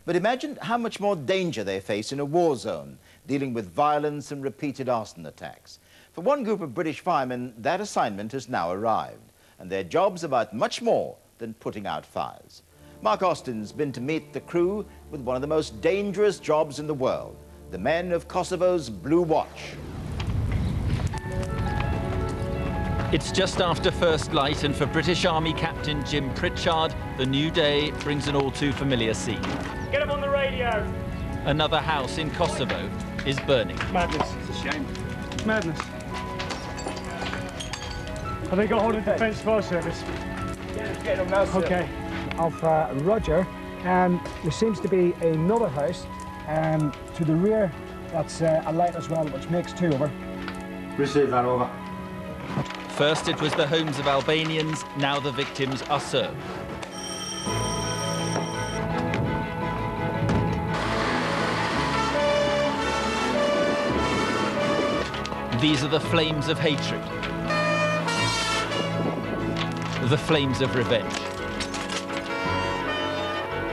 But imagine how much more danger they face in a war zone, dealing with violence and repeated arson attacks. For one group of British firemen, that assignment has now arrived, and their job's about much more than putting out fires. Mark Austin's been to meet the crew with one of the most dangerous jobs in the world, the men of Kosovo's Blue Watch. It's just after first light, and for British Army Captain Jim Pritchard, the new day brings an all-too-familiar scene. Get him on the radio! Another house in Kosovo is burning. Madness. It's a shame. It's madness. Have they got hold of the Defence Fire Service? Yeah, it's getting them now, sir. Okay. Of Roger, there seems to be another house to the rear that's alight as well, which makes two, over. Receive that, over. First it was the homes of Albanians, now the victims are Serb. These are the flames of hatred, the flames of revenge.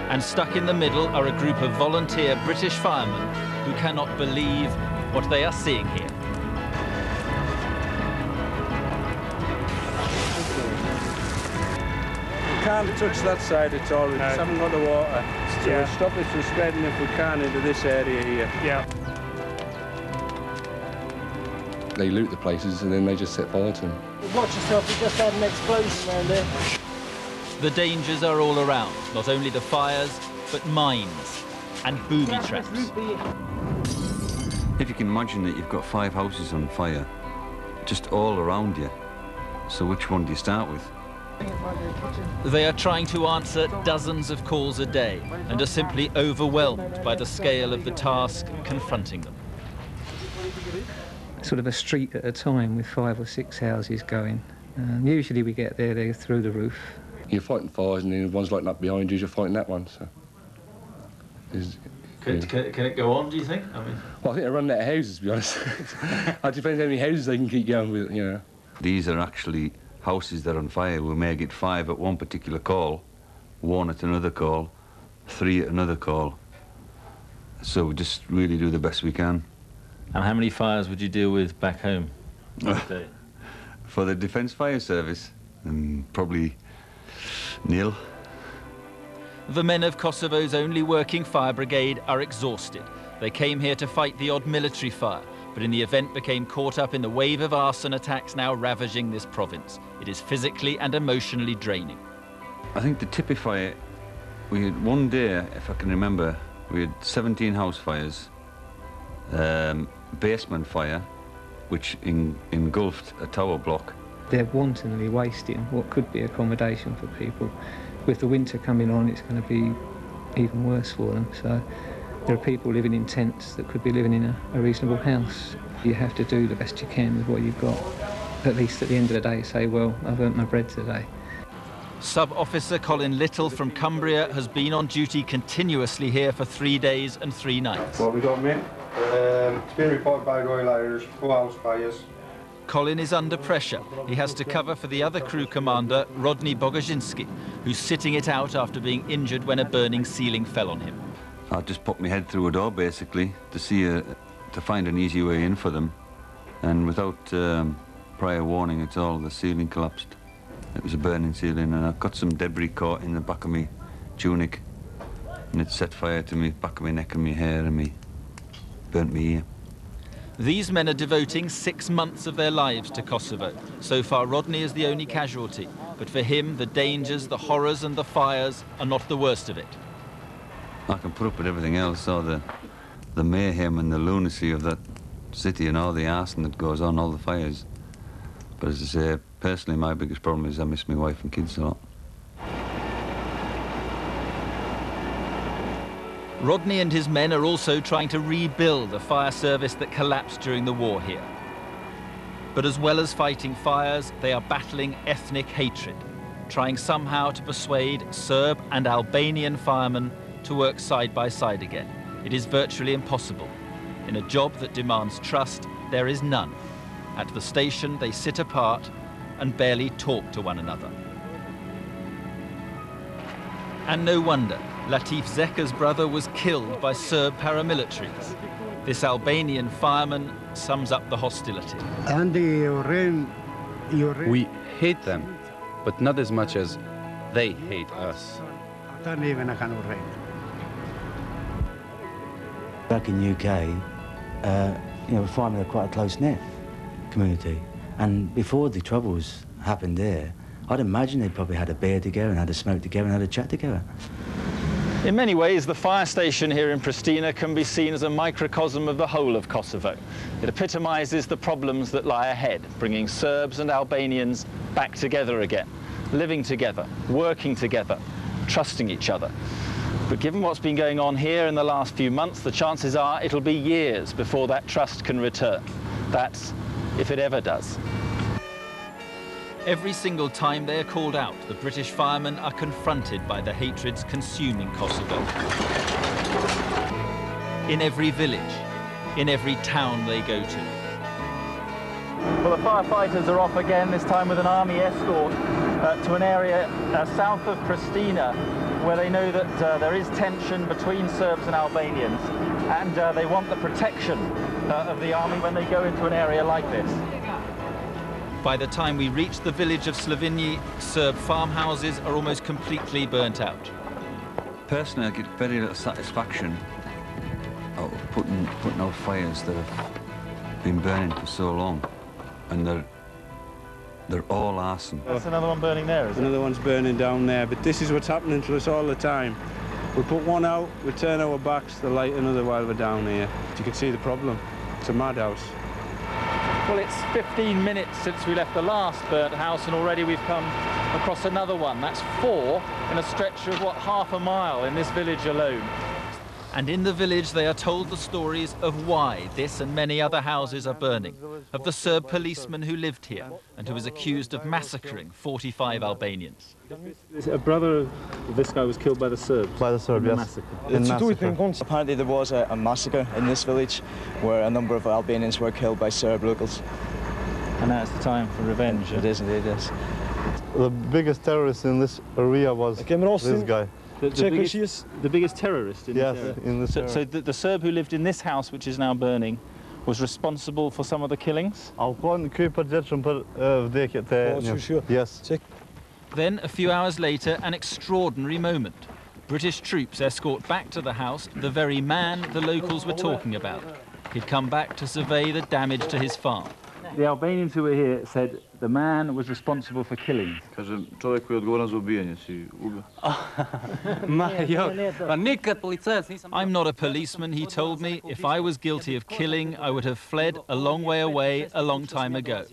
And stuck in the middle are a group of volunteer British firemen who cannot believe what they are seeing here. We can't touch that side at all, we just haven't got the water. So we'll stop it from spreading if we can into this area here. Yeah. They loot the places and then they just set fire to them. Watch yourself, we just had an explosion around there. The dangers are all around, not only the fires, but mines and booby traps. If you can imagine that you've got 5 houses on fire, just all around you, so which one do you start with? They are trying to answer dozens of calls a day and are simply overwhelmed by the scale of the task confronting them. Sort of a street at a time with 5 or 6 houses going. Usually we get there, they're through the roof. You're fighting fires and then one's lighting up behind you, you're fighting that one. So. Can it go on, do you think? I mean, well, I think they're running out of houses, to be honest. It depends how many houses they can keep going with, you know. These are actually houses that are on fire. We may get 5 at one particular call, 1 at another call, 3 at another call. So we just really do the best we can. and how many fires would you deal with back home a day? For the Defence Fire Service, probably nil. The men of Kosovo's only working fire brigade are exhausted. They came here to fight the odd military fire, but in the event became caught up in the wave of arson attacks now ravaging this province. It is physically and emotionally draining. I think to typify it, we had one day, if I can remember, we had 17 house fires, basement fire, which engulfed a tower block. They're wantonly wasting what could be accommodation for people. With the winter coming on, it's going to be even worse for them. So there are people living in tents that could be living in a reasonable house. You have to do the best you can with what you've got. At least at the end of the day, say, well, I've earned my bread today. Sub-Officer Colin Little from Cumbria has been on duty continuously here for 3 days and 3 nights. What we got, mate? It's been reported by Royal Irish, 4 house fires. Colin is under pressure. He has to cover for the other crew commander, Rodney Bogazinski, who's sitting it out after being injured when a burning ceiling fell on him. I just put my head through a door, basically, to find an easy way in for them. And without prior warning at all, the ceiling collapsed. It was a burning ceiling, and I got some debris caught in the back of my tunic, and it set fire to me back of my neck and my hair, and burnt me ear. These men are devoting 6 months of their lives to Kosovo. So far, Rodney is the only casualty, but for him, the dangers, the horrors and the fires are not the worst of it. I can put up with everything else, or the mayhem and the lunacy of that city and all the arson that goes on, all the fires. But as I say, personally, my biggest problem is I miss my wife and kids a lot. Rodney and his men are also trying to rebuild a fire service that collapsed during the war here. But as well as fighting fires, they are battling ethnic hatred, trying somehow to persuade Serb and Albanian firemen to work side by side again. It is virtually impossible. In a job that demands trust, there is none. At the station, they sit apart and barely talk to one another. And no wonder. Latif Zeka's brother was killed by Serb paramilitaries. This Albanian fireman sums up the hostility. We hate them, but not as much as they hate us. Back in UK, firemen are quite a close-knit community, and before the troubles happened there, I'd imagine they probably had a beer together and had a smoke together and had a chat together. In many ways, the fire station here in Pristina can be seen as a microcosm of the whole of Kosovo. It epitomises the problems that lie ahead, bringing Serbs and Albanians back together again, living together, working together, trusting each other. But given what's been going on here in the last few months, the chances are it'll be years before that trust can return. That's if it ever does. Every single time they are called out, the British firemen are confronted by the hatreds consuming Kosovo. In every village, in every town they go to. Well, the firefighters are off again, this time with an army escort to an area south of Pristina, where they know that there is tension between Serbs and Albanians, and they want the protection of the army when they go into an area like this. By the time we reach the village of Slovinji, Serb farmhouses are almost completely burnt out. Personally, I get very little satisfaction out of putting out fires that have been burning for so long, and they're all arson. That's another one burning there, isn't it? Another one's burning down there, but this is what's happening to us all the time. We put one out, we turn our backs, they light another while we're down here. You can see the problem. It's a madhouse. Well, it's 15 minutes since we left the last burnt house, and already we've come across another one. That's 4 in a stretch of, what, half a mile in this village alone. And in the village, they are told the stories of why this and many other houses are burning, of the Serb policeman who lived here and who was accused of massacring 45 Albanians. A brother of this guy was killed by the Serbs? By the Serbs, yes. Massacre. Apparently there was a massacre in this village where a number of Albanians were killed by Serb locals. And now it's the time for revenge. It is indeed, yes. The biggest terrorist in this area was this guy. The biggest terrorist in this area? In this area. So the Serb who lived in this house, which is now burning, was responsible for some of the killings? Yes. Then, a few hours later, an extraordinary moment. British troops escort back to the house the very man the locals were talking about. He'd come back to survey the damage to his farm. The Albanians who were here said the man was responsible for killing. I'm not a policeman, he told me. If I was guilty of killing, I would have fled a long way away a long time ago.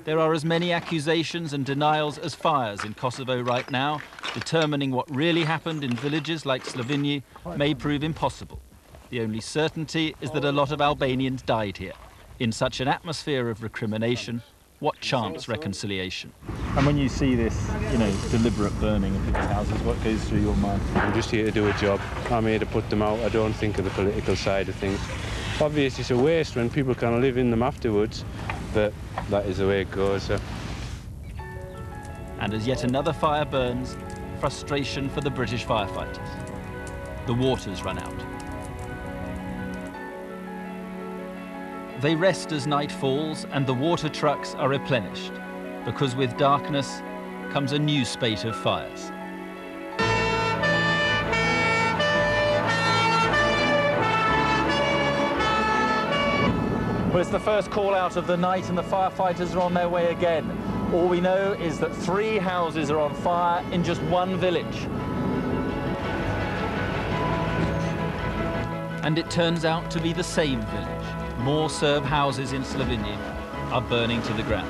There are as many accusations and denials as fires in Kosovo right now. Determining what really happened in villages like Slovinji may prove impossible. The only certainty is that a lot of Albanians died here. In such an atmosphere of recrimination, what chance reconciliation? And when you see this, deliberate burning of people's houses, what goes through your mind? I'm just here to do a job. I'm here to put them out. I don't think of the political side of things. Obviously, it's a waste when people can live in them afterwards, but that is the way it goes. So. And as yet another fire burns, frustration for the British firefighters. The water's run out. They rest as night falls and the water trucks are replenished, because with darkness comes a new spate of fires. Well, it's the first call out of the night and the firefighters are on their way again. All we know is that 3 houses are on fire in just one village. And it turns out to be the same village. More Serb houses in Slovinji are burning to the ground.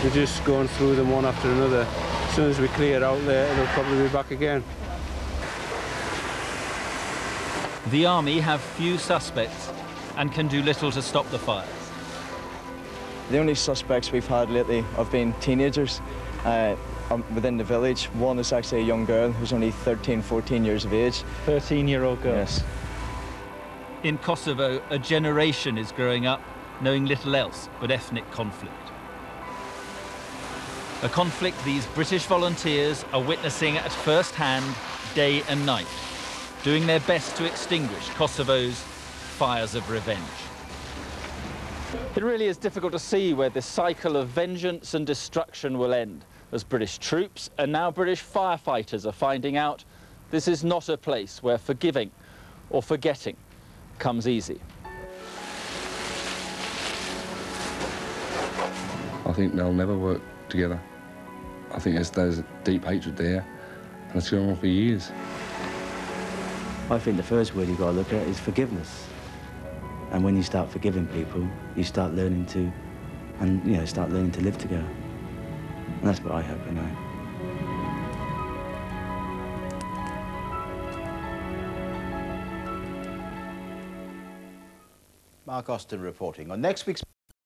We're just going through them one after another. As soon as we clear out there, they'll probably be back again. The army have few suspects and can do little to stop the fires. The only suspects we've had lately have been teenagers within the village. One is actually a young girl who's only 13, 14 years of age. 13-year-old girl? Yes. In Kosovo, a generation is growing up knowing little else but ethnic conflict. A conflict these British volunteers are witnessing at first hand, day and night, doing their best to extinguish Kosovo's fires of revenge. It really is difficult to see where this cycle of vengeance and destruction will end, as British troops and now British firefighters are finding out this is not a place where forgiving or forgetting comes easy. I think they'll never work together. I think there's deep hatred there, and it's going on for years. I think the first word you've got to look at is forgiveness. And when you start forgiving people, you start learning to, start learning to live together. And that's what I hope anyway. Mark Austin reporting on next week's